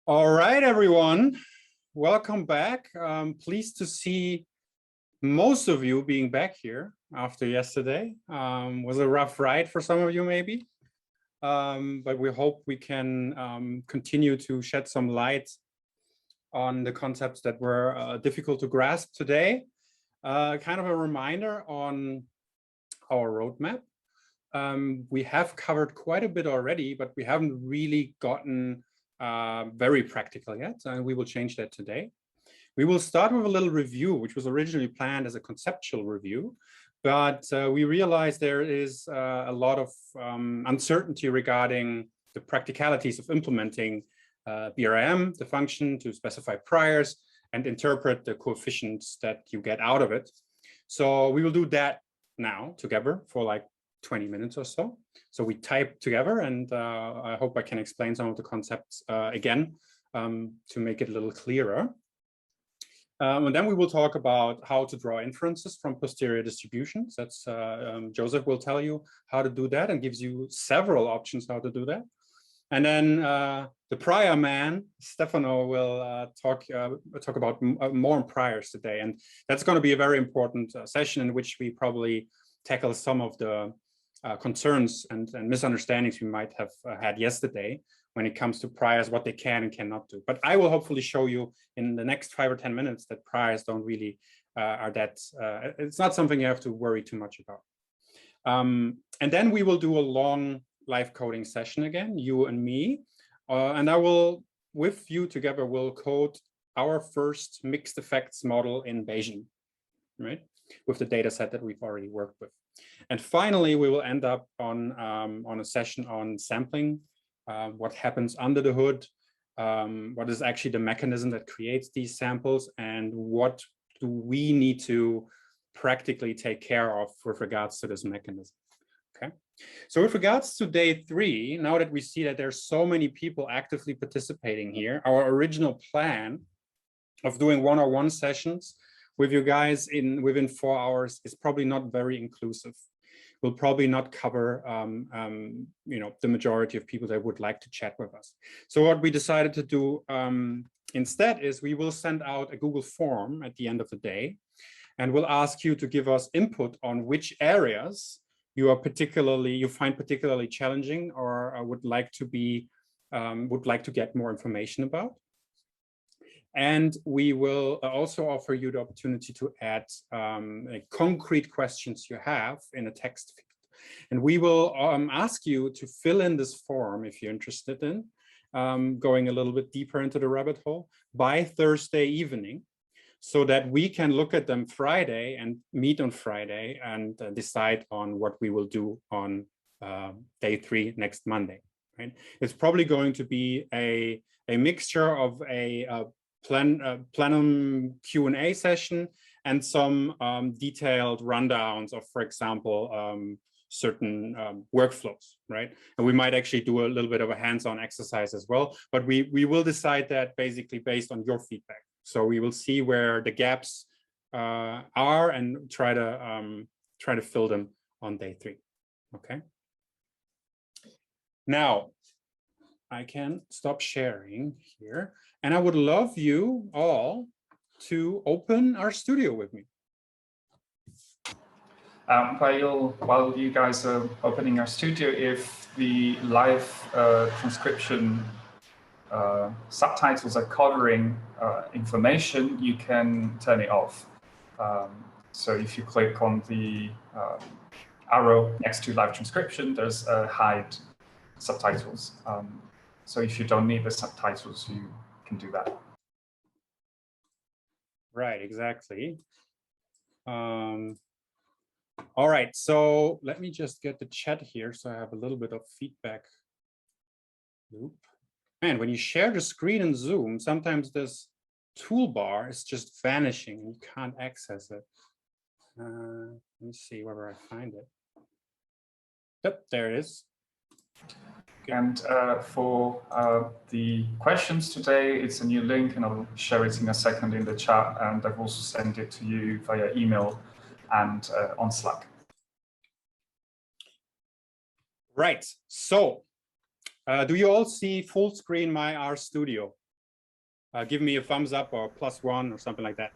All right, everyone, welcome back. Pleased to see most of you being back here after yesterday. Was a rough ride for some of you maybe, but we hope we can continue to shed some light on the concepts that were difficult to grasp today. Kind of a reminder on our roadmap. We have covered quite a bit already, but we haven't really gotten very practical yet, and we will change that today. We will start with a little review, which was originally planned as a conceptual review, but we realized there is a lot of uncertainty regarding the practicalities of implementing BRM, the function to specify priors and interpret the coefficients that you get out of it. So we will do that now together for like 20 minutes or so. So we type together, and I hope I can explain some of the concepts again to make it a little clearer. And then we will talk about how to draw inferences from posterior distributions. That's Joseph will tell you how to do that and gives you several options how to do that. And then the prior man, Stefano, will talk about more on priors today. And that's going to be a very important session in which we probably tackle some of the concerns and misunderstandings we might have had yesterday when it comes to priors, what they can and cannot do. But I will hopefully show you in the next 5 or 10 minutes that priors don't really are that, it's not something you have to worry too much about. And then we will do a long live coding session again, you and me. And I will, with you together, will code our first mixed effects model in Bayesian, right? With the data set that we've already worked with. And finally, we will end up on a session on sampling, what happens under the hood, what is actually the mechanism that creates these samples, and what do we need to practically take care of with regards to this mechanism. Okay, so with regards to day 3, now that we see that there's so many people actively participating here, our original plan of doing one-on-one sessions with you guys within 4 hours is probably not very inclusive. We'll probably not cover the majority of people that would like to chat with us. So what we decided to do instead is we will send out a Google form at the end of the day, and we'll ask you to give us input on which areas you find particularly challenging or would like to get more information about. And we will also offer you the opportunity to add concrete questions you have in a text field. And we will ask you to fill in this form if you're interested in going a little bit deeper into the rabbit hole by Thursday evening, so that we can look at them Friday and meet on Friday and decide on what we will do on day 3 next Monday. Right? It's probably going to be a mixture of a plenum Q&A session and some detailed rundowns of, for example, certain workflows, right? And we might actually do a little bit of a hands-on exercise as well, but we will decide that basically based on your feedback. So we will see where the gaps are and try to fill them on day 3, okay? Now, I can stop sharing here. And I would love you all to open our studio with me. While you guys are opening our studio, if the live transcription subtitles are covering information, you can turn it off. So if you click on the arrow next to live transcription, there's hide subtitles. So if you don't need the subtitles, you can do that. Right, exactly. All right, so let me just get the chat here so I have a little bit of feedback loop. Man, when you share the screen in Zoom, sometimes this toolbar is just vanishing and you can't access it. Let me see whether I find it. Yep, there it is. Okay. And for the questions today, it's a new link, and I'll share it in a second in the chat, and I've also sent it to you via email and on Slack. Right, so do you all see full screen my RStudio Give me a thumbs up or +1 or something like that.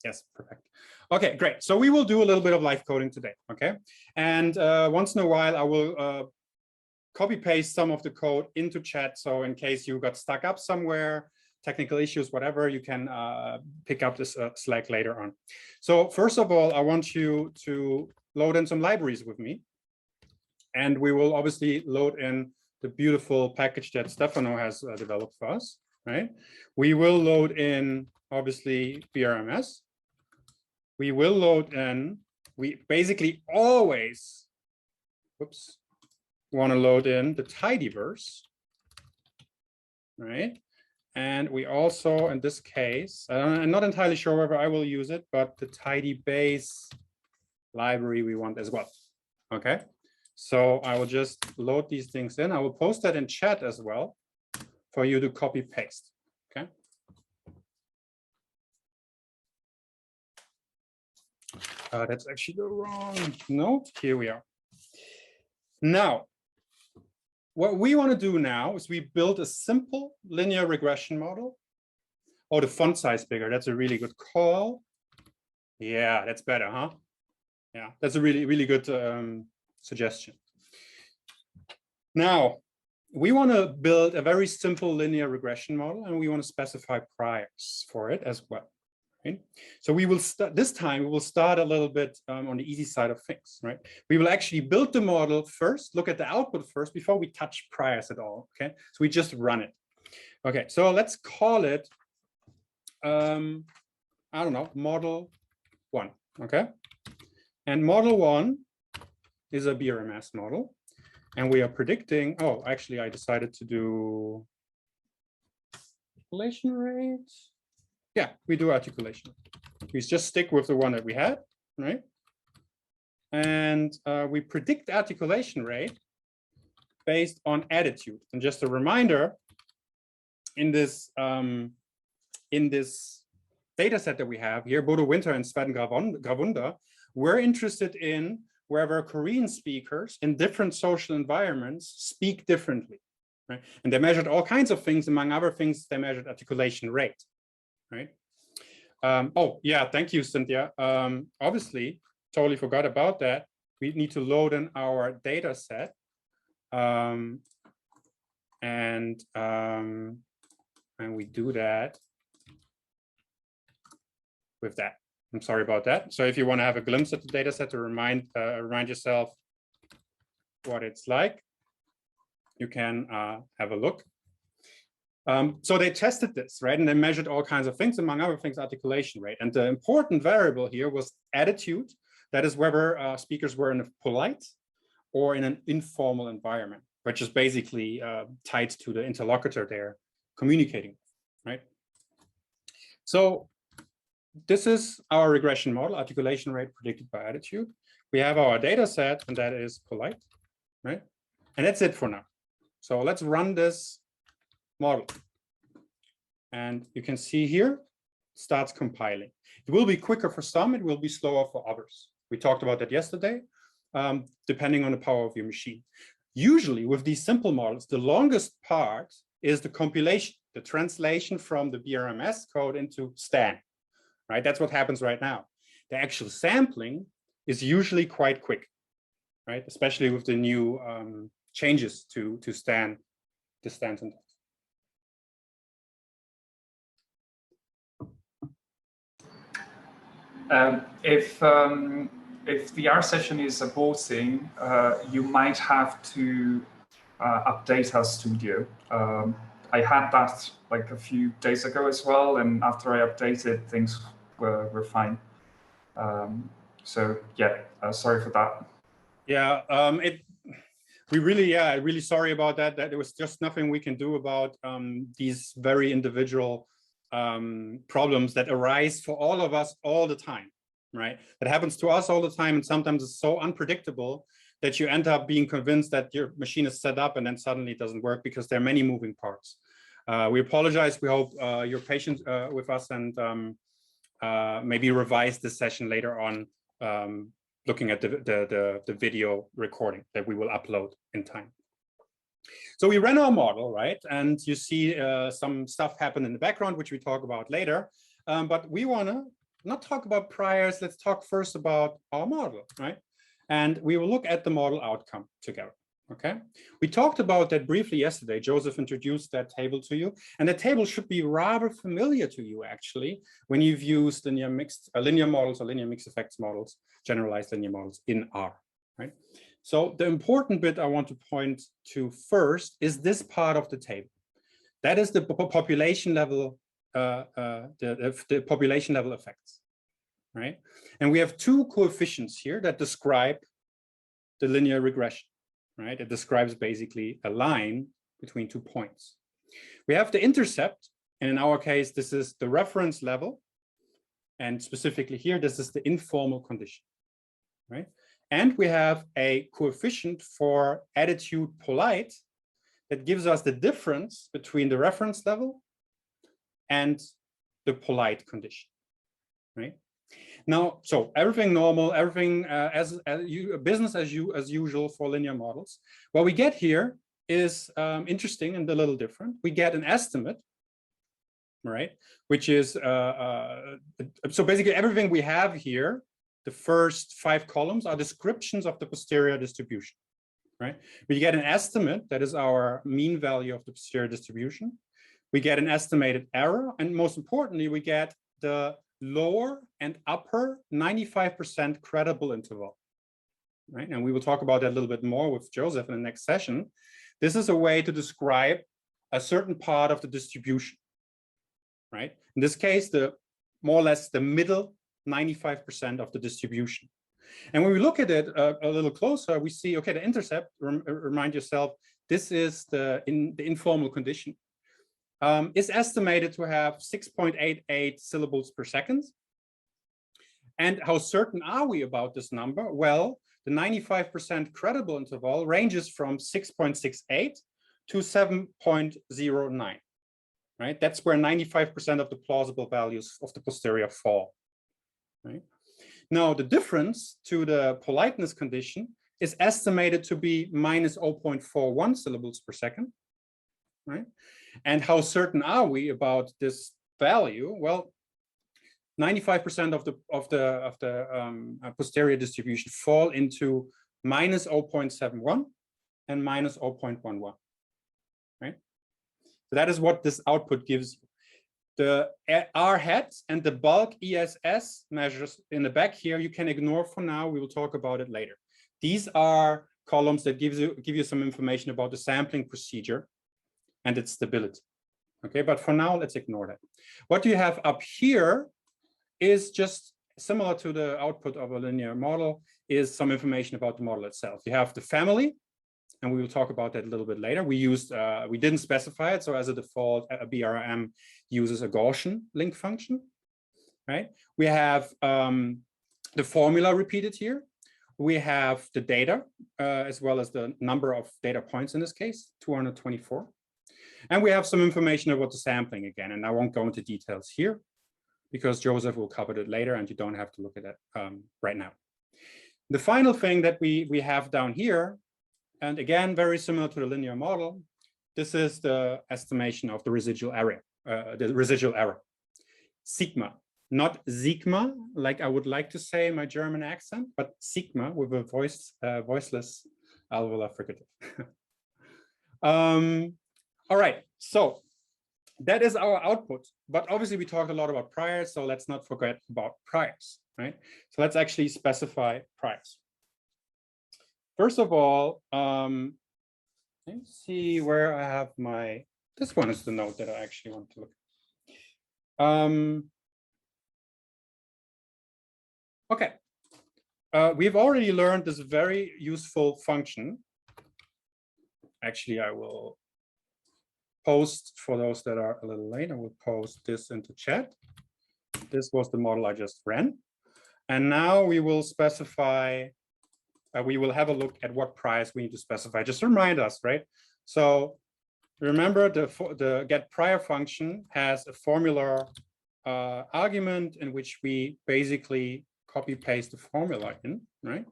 Yes, perfect. Okay, great. So we will do a little bit of live coding today, okay? And once in a while, I will copy paste some of the code into chat. So in case you got stuck up somewhere, technical issues, whatever, you can pick up this Slack later on. So first of all, I want you to load in some libraries with me. And we will obviously load in the beautiful package that Stefano has developed for us, right? We will load in, obviously, BRMS. We will load in, we basically always, whoops, want to load in the tidyverse, right? And we also, in this case, I'm not entirely sure whether I will use it, but the tidybase library we want as well, okay? So I will just load these things in. I will post that in chat as well for you to copy paste, okay? That's actually the wrong note. Here we are. Now, what we want to do now is we build a simple linear regression model. Oh, the font size bigger. That's a really good call. Yeah, that's better, huh? Yeah, that's a really, really good suggestion. Now, we want to build a very simple linear regression model, and we want to specify priors for it as well. Right? So we will start this time. We will start a little bit on the easy side of things, right? We will actually build the model first, look at the output first before we touch priors at all. Okay, so we just run it. Okay, so let's call it, I don't know, model 1. Okay, and model 1 is a BRMS model, and we are predicting. Oh, actually, I decided to do articulation rate. Yeah, we do articulation. We just stick with the one that we had, right? And we predict articulation rate based on attitude. And just a reminder, in this data set that we have here, Bodo Winter and Sven Gravunda, we're interested in wherever Korean speakers in different social environments speak differently, right? And they measured all kinds of things. Among other things, they measured articulation rate. Right. Oh, yeah, thank you, Cynthia. Obviously, totally forgot about that. We need to load in our data set. And we do that with that. I'm sorry about that. So if you want to have a glimpse at the data set to remind yourself what it's like, you can have a look. So they tested this, right? And they measured all kinds of things, among other things, articulation rate. And the important variable here was attitude. That is whether speakers were in a polite or in an informal environment, which is basically tied to the interlocutor they're communicating, right? So this is our regression model, articulation rate predicted by attitude. We have our data set, and that is polite, right? And that's it for now. So let's run this model. And you can see here, starts compiling. It will be quicker for some, it will be slower for others. We talked about that yesterday, depending on the power of your machine. Usually with these simple models, the longest part is the compilation, the translation from the BRMS code into Stan, right? That's what happens right now. The actual sampling is usually quite quick, right? Especially with the new changes to Stan, the Stan syntax. If the R session is aborting, you might have to update our studio. I had that like a few days ago as well, and after I updated, things were fine. So yeah, sorry for that. Yeah, really sorry about that. That there was just nothing we can do about these very individual problems that arise for all of us all the time, right? That happens to us all the time, and sometimes it's so unpredictable that you end up being convinced that your machine is set up and then suddenly it doesn't work because there are many moving parts. We apologize. We hope you're patient with us, and maybe revise this session later on, looking at the video recording that we will upload in time. So we ran our model, right? And you see some stuff happen in the background, which we talk about later. But we want to not talk about priors. Let's talk first about our model, right? And we will look at the model outcome together. Okay, we talked about that briefly yesterday. Joseph introduced that table to you, and the table should be rather familiar to you actually when you've used linear models or linear mixed effects models, generalized linear models in R, right? So the important bit I want to point to first is this part of the table. That is the population level, the population level effects, right? And we have two coefficients here that describe the linear regression. Right, it describes basically a line between 2 points. We have the intercept, and in our case, this is the reference level. And specifically here, this is the informal condition, right? And we have a coefficient for attitude polite that gives us the difference between the reference level and the polite condition, right? Now, so everything normal, everything business as usual for linear models. What we get here is interesting and a little different. We get an estimate, right? Which is so basically everything we have here, the first 5 columns are descriptions of the posterior distribution, right? We get an estimate that is our mean value of the posterior distribution. We get an estimated error, and most importantly, we get the lower and upper 95% credible interval, right? And we will talk about that a little bit more with Joseph in the next session. This is a way to describe a certain part of the distribution, right? In this case, the more or less the middle 95% of the distribution. And when we look at it a little closer, we see, okay, the intercept, remind yourself, this is the informal condition. Is estimated to have 6.88 syllables per second. And how certain are we about this number? Well, the 95% credible interval ranges from 6.68 to 7.09, right? That's where 95% of the plausible values of the posterior fall, right? Now, the difference to the politeness condition is estimated to be minus 0.41 syllables per second, right? And how certain are we about this value? Well, 95% of the posterior distribution fall into minus 0.71 and minus 0.11, right? So that is what this output gives you. The R hat and the bulk ESS measures in the back here, you can ignore for now. We will talk about it later. These are columns that give you some information about the sampling procedure and its stability. Okay, but for now, let's ignore that. What you have up here is just similar to the output of a linear model, is some information about the model itself. You have the family, and we will talk about that a little bit later. We didn't specify it, so as a default, a BRM uses a Gaussian link function, right? We have the formula repeated here. We have the data, as well as the number of data points in this case, 224. And we have some information about the sampling again, and I won't go into details here because Joseph will cover it later and you don't have to look at that right now. The final thing that we have down here, and again, very similar to the linear model, this is the estimation of the residual area, sigma, not sigma, like I would like to say in my German accent, but sigma with a voiceless alveolar fricative. All right, so that is our output, but obviously we talked a lot about priors, so let's not forget about priors, right? So let's actually specify priors. First of all, let's see where I have my, this one is the node that I actually want to look at. Okay, we've already learned this very useful function. Actually, I will post, for those that are a little late, I will post this into chat. This was the model I just ran. And now we will specify, we will have a look at what priors we need to specify. Just remind us, right? So remember the get prior function has a formula argument in which we basically copy paste the formula in, right?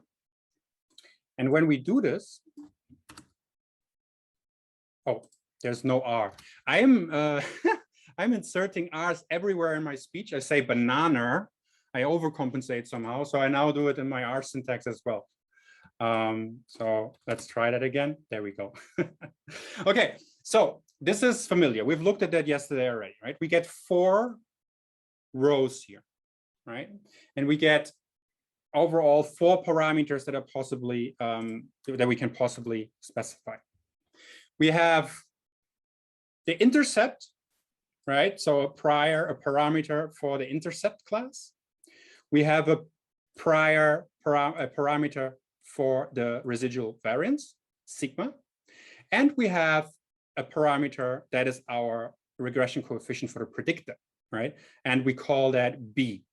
And when we do this, Oh, there's no R. I'm I'm inserting R's everywhere in my speech. I say banana. I overcompensate somehow. So I now do it in my R syntax as well. So let's try that again. There we go. Okay, so this is familiar. We've looked at that yesterday already, right? We get 4 rows here, right? And we get overall 4 parameters that are possibly that we can possibly specify. We have the intercept, right? So a parameter for the intercept class. We have a parameter for the residual variance, sigma. And we have a parameter that is our regression coefficient for the predictor, right? And we call that B.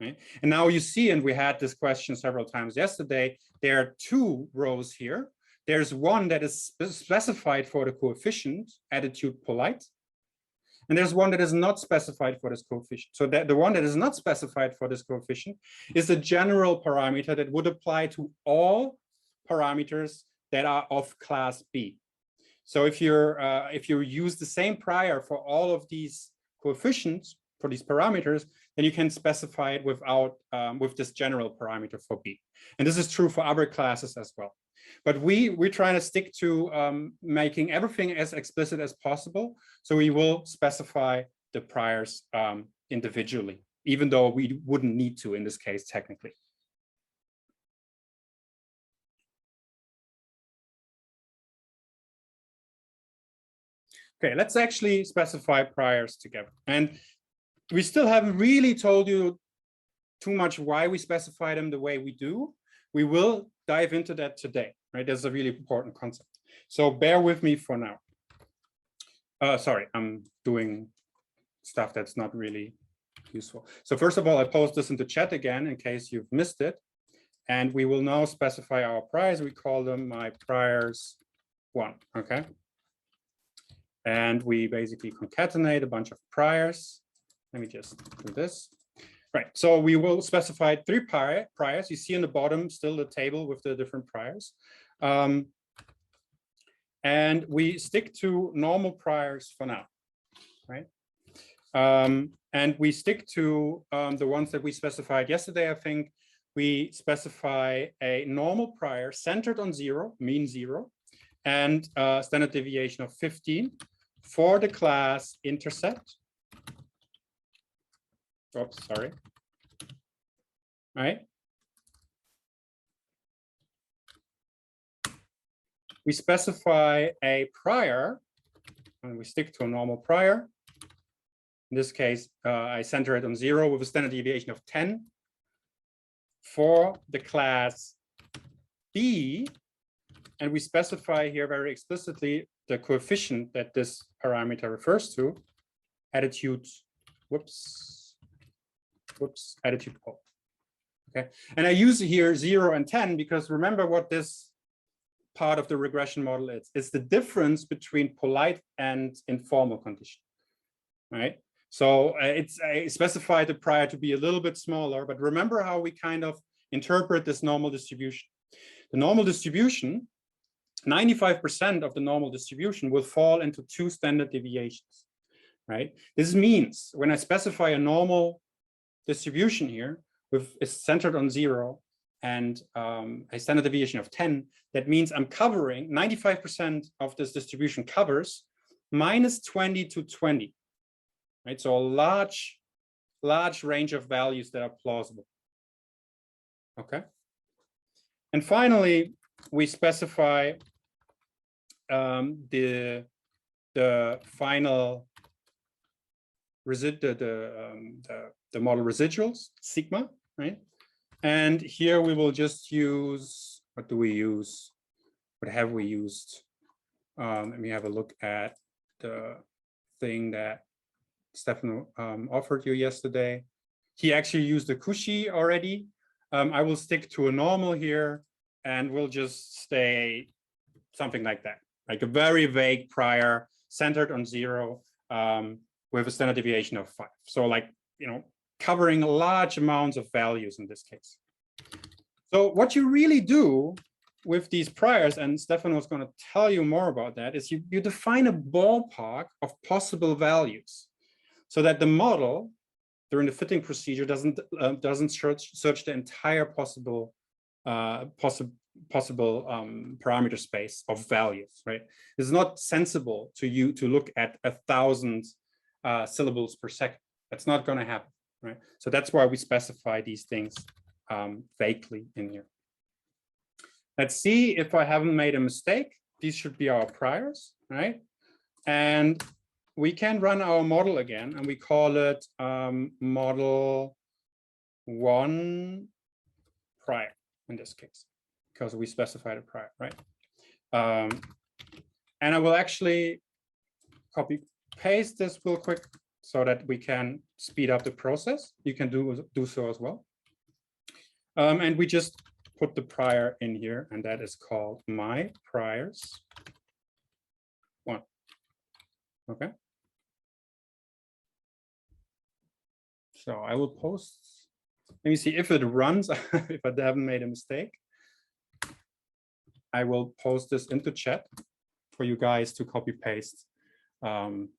Right? And now you see, and we had this question several times yesterday, there are 2 rows here. There's one that is specified for the coefficient, attitude polite, and there's one that is not specified for this coefficient. So that the one that is not specified for this coefficient is a general parameter that would apply to all parameters that are of class B. So if you use the same prior for all of these coefficients, for these parameters, then you can specify it without with this general parameter for B. And this is true for other classes as well. But we're trying to stick to making everything as explicit as possible. So we will specify the priors individually, even though we wouldn't need to in this case technically. Okay, let's actually specify priors together. And we still haven't really told you too much why we specify them the way we do. We will dive into that today, right? That's a really important concept. So bear with me for now. Sorry, I'm doing stuff that's not really useful. So first of all, I post this into chat again in case you've missed it. And we will now specify our priors. We call them my priors 1, okay? And we basically concatenate a bunch of priors. Let me just do this. Right, so we will specify 3 priors. You see in the bottom still the table with the different priors. And we stick to normal priors for now, right? And we stick to the ones that we specified yesterday, I think. We specify a normal prior centered on 0, mean 0, and standard deviation of 15 for the class intercept. Oops, sorry. All right. We specify a prior, and we stick to a normal prior. In this case, I center it on 0 with a standard deviation of 10 for the class B. And we specify here very explicitly the coefficient that this parameter refers to, attitude, attitude pole. Okay, and I use here 0 and 10 because remember what this part of the regression model is. It's the difference between polite and informal condition, right? So I specified the prior to be a little bit smaller, but remember how we kind of interpret this normal distribution. The normal distribution, 95% of the normal distribution will fall into 2 standard deviations, right? This means when I specify a normal distribution here, is centered on 0 and a standard deviation of 10, that means I'm covering 95% of this distribution covers minus 20 to 20, right? So a large range of values that are plausible. Okay. And finally, we specify the final the model residuals, sigma, right? And here we will just use, what do we use? What have we used? Let me have a look at the thing that Stefan offered you yesterday. He actually used the Cauchy already. I will stick to a normal here and we'll just stay something like that, like a very vague prior centered on 0 with a standard deviation of 5. So like, you know, covering large amounts of values in this case. So what you really do with these priors, and Stefan was going to tell you more about that, is you define a ballpark of possible values so that the model during the fitting procedure doesn't search the entire possible parameter space of values, right? It's not sensible to you to look at 1,000 syllables per second. That's not going to happen, right? So that's why we specify these things vaguely in here. Let's see if I haven't made a mistake. These should be our priors, right? And we can run our model again, and we call it model 1 prior in this case, because we specified a prior, right? And I will actually copy paste this real quick so that we can speed up the process. You can do so as well. And we just put the prior in here, and that is called my priors 1. Okay. So I will post. Let me see if it runs. If I haven't made a mistake, I will post this into chat for you guys to copy paste. Don't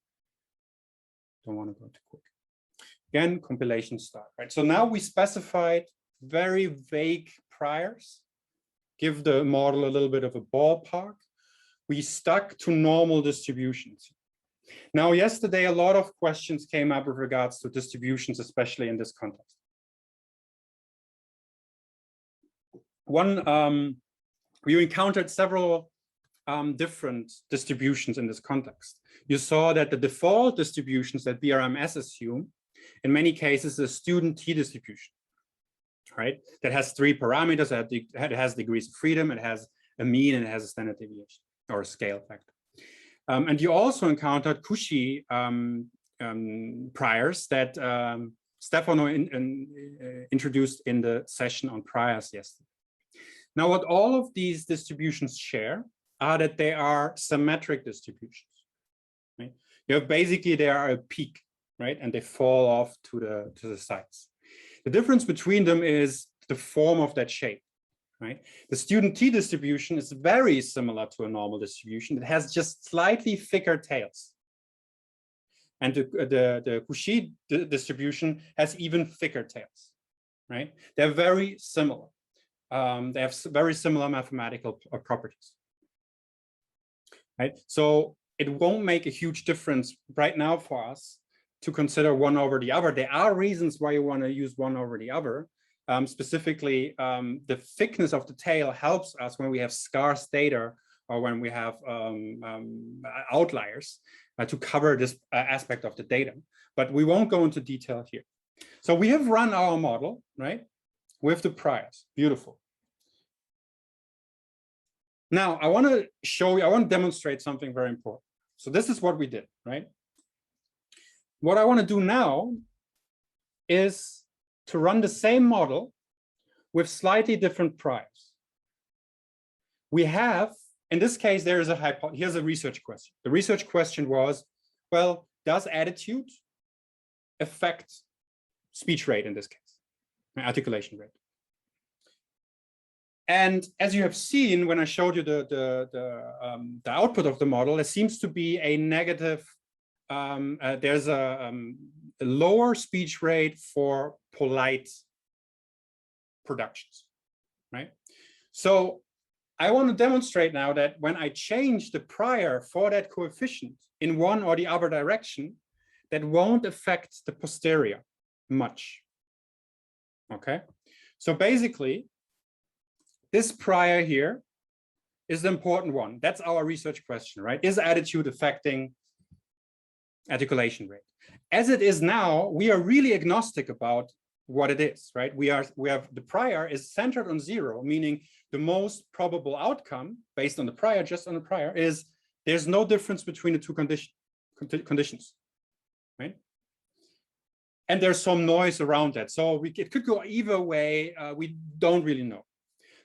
want to go too quick. Again, compilation start, right? So now we specified very vague priors, give the model a little bit of a ballpark. We stuck to normal distributions. Now, yesterday, a lot of questions came up with regards to distributions, especially in this context. We encountered several different distributions in this context. You saw that the default distributions that BRMS assume, in many cases, is a student T distribution, right? That has 3 parameters. It has degrees of freedom, it has a mean, and it has a standard deviation or a scale factor. And you also encountered Cauchy priors that Stefano introduced in the session on priors yesterday. Now, what all of these distributions share are that they are symmetric distributions. Right? You have basically they are a peak, right, and they fall off to the sides. The difference between them is the form of that shape. Right? The student T distribution is very similar to a normal distribution. It has just slightly thicker tails. And the Cauchy distribution has even thicker tails. Right? They're very similar. They have very similar mathematical properties. Right? So it won't make a huge difference right now for us to consider one over the other. There are reasons why you want to use one over the other. Specifically, the thickness of the tail helps us when we have scarce data or when we have outliers to cover this aspect of the data. But we won't go into detail here. So we have run our model, right, with the priors. Beautiful. Now, I want to show you, I want to demonstrate something very important. So this is what we did, right? What I want to do now is to run the same model with slightly different priors. We have, in this case, there is a hypothesis. Here's a research question. The research question was, well, does attitude affect speech rate in this case, articulation rate? And as you have seen when I showed you the output of the model, there seems to be a negative. There's a lower speech rate for polite productions, right? So I want to demonstrate now that when I change the prior for that coefficient in one or the other direction, that won't affect the posterior much. Okay, so basically, this prior here is the important one. That's our research question, right? Is attitude affecting articulation rate? As it is now, we are really agnostic about what it is, right? We have the prior is centered on 0, meaning the most probable outcome based on the prior, just on the prior, is there's no difference between the two conditions, right? And there's some noise around that. So it could go either way. We don't really know.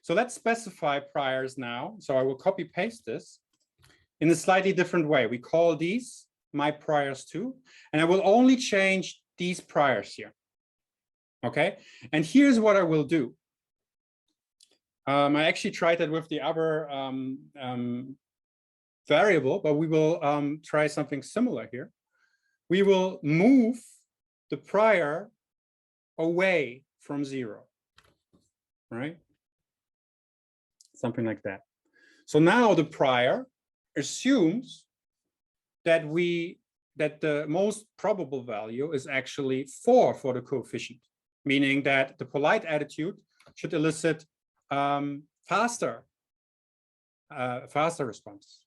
So let's specify priors now. So I will copy paste this in a slightly different way. We call these my priors 2, and I will only change these priors here. Okay, and here's what I will do. I actually tried that with the other variable, but we will try something similar here. We will move the prior away from 0, right? Something like that. So now the prior assumes that the most probable value is actually 4 for the coefficient, meaning that the polite attitude should elicit faster responses,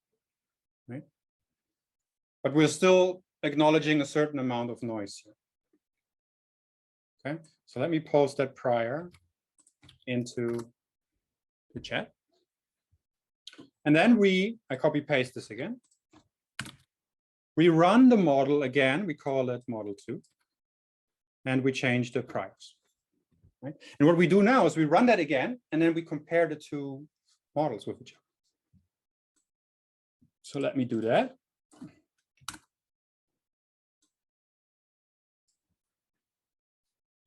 right? But we're still acknowledging a certain amount of noise here. Okay, so let me post that prior into the chat. And then I copy paste this again. We run the model again, we call it model 2, and we change the priors. Right? And what we do now is we run that again, and then we compare the two models with each other. So let me do that.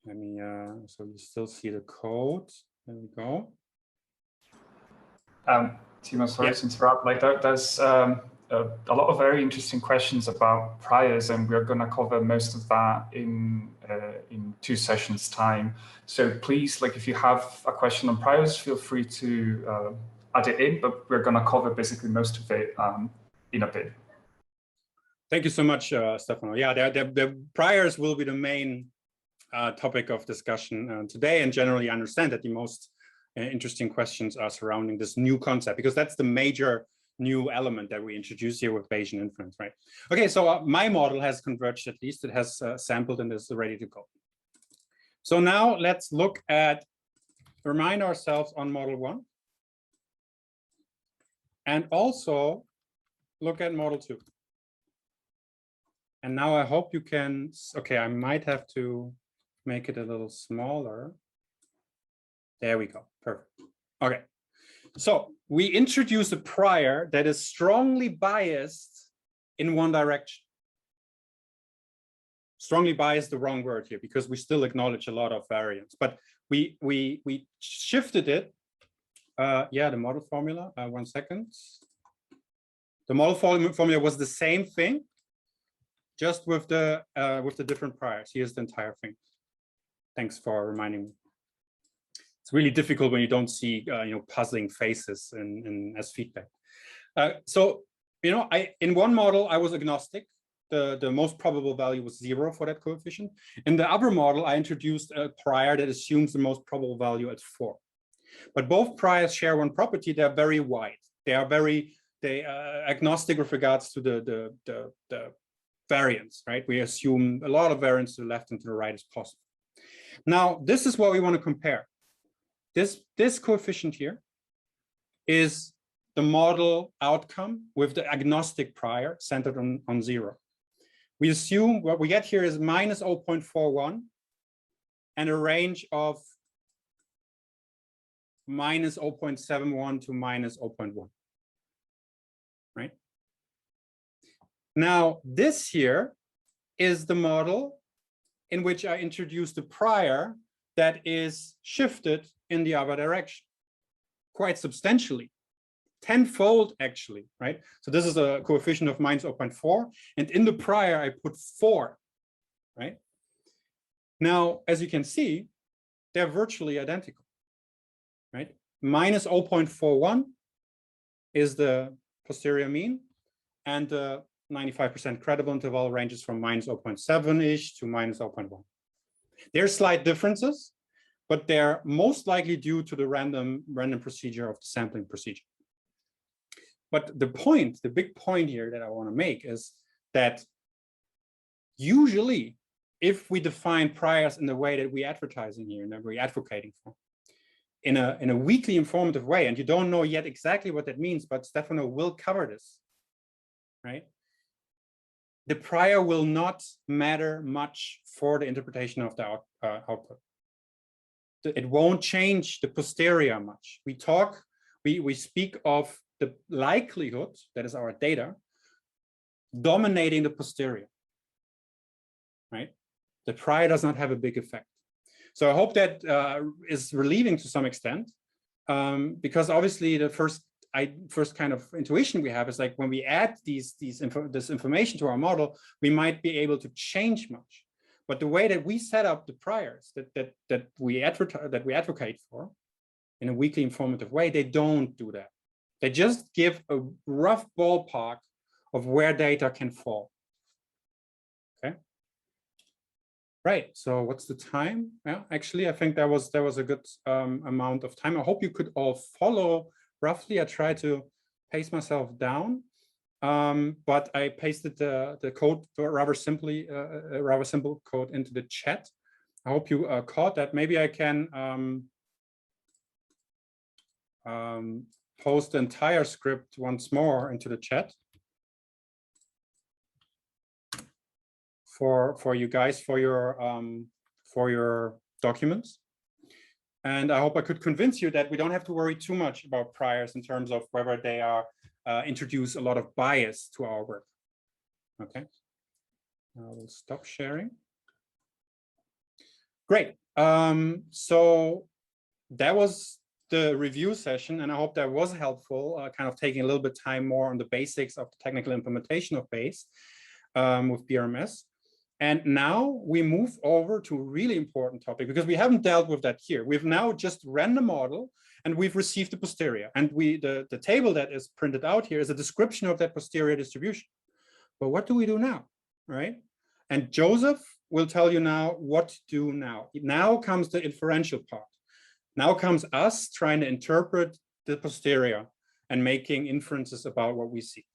Let me, so you still see the code. There we go. Timo, sorry to interrupt. Like there's a lot of very interesting questions about priors, and we're going to cover most of that in 2 sessions time. So please, like if you have a question on priors, feel free to add it in, but we're going to cover basically most of it in a bit. Thank you so much, Stefano. Yeah, the priors will be the main topic of discussion today, and generally understand that the most interesting questions are surrounding this new concept, because that's the major new element that we introduce here with Bayesian inference, right? Okay, so my model has converged, at least it has sampled and is ready to go. So now let's remind ourselves on model 1, and also look at model 2. And now I hope you can, okay, I might have to make it a little smaller. There we go, perfect. Okay, so we introduce a prior that is strongly biased in one direction. Strongly biased, the wrong word here, because we still acknowledge a lot of variance, but we shifted it. Yeah, the model formula, 1 second. The model formula was the same thing, just with the different priors. Here's the entire thing. Thanks for reminding me. It's really difficult when you don't see puzzling faces as feedback. So in one model I was agnostic. The most probable value was 0 for that coefficient. In the other model, I introduced a prior that assumes the most probable value at 4. But both priors share one property: they're very wide. They are agnostic with regards to the variance, right? We assume a lot of variance to the left and to the right is possible. Now, this is what we want to compare. This coefficient here is the model outcome with the agnostic prior centered on 0. We assume what we get here is minus 0.41 and a range of minus 0.71 to minus 0.1, right? Now, this here is the model in which I introduced a prior that is shifted in the other direction quite substantially, 10-fold actually, right? So this is a coefficient of minus 0.4, and in the prior I put 4, right? Now, as you can see, they're virtually identical, right? Minus 0.41 is the posterior mean, and the 95% credible interval ranges from minus 0.7-ish to minus 0.1. There are slight differences, but they're most likely due to the random procedure of the sampling procedure. But the big point here that I want to make is that usually, if we define priors in the way that we advertise in here and that we're advocating for, in a weakly informative way, and you don't know yet exactly what that means, but Stefano will cover this, right? The prior will not matter much for the interpretation of the output. It won't change the posterior much. We speak of the likelihood, that is our data, dominating the posterior, right? The prior does not have a big effect. So I hope that is relieving to some extent. because obviously the first kind of intuition we have is like when we add this information to our model, we might be able to change much. But the way that we set up the priors that we advocate for in a weakly informative way, they don't do that. They just give a rough ballpark of where data can fall. Okay. Right. So what's the time? Well, actually, I think that was a good amount of time. I hope you could all follow roughly. I tried to pace myself down, but I pasted the code rather simple code into the chat. I hope you caught that. Maybe I can post the entire script once more into the chat for you guys, for your documents. And I hope I could convince you that we don't have to worry too much about priors in terms of whether they are introduce a lot of bias to our work. Okay, I will stop sharing. Great. So that was the review session, and I hope that was helpful, kind of taking a little bit time more on the basics of the technical implementation of Bayes with BRMS. And now we move over to a really important topic, because we haven't dealt with that here. We've now just ran the model and we've received the posterior. And the table that is printed out here is a description of that posterior distribution. But what do we do now, right? And Joseph will tell you now what to do now. Now comes the inferential part. Now comes us trying to interpret the posterior and making inferences about what we see.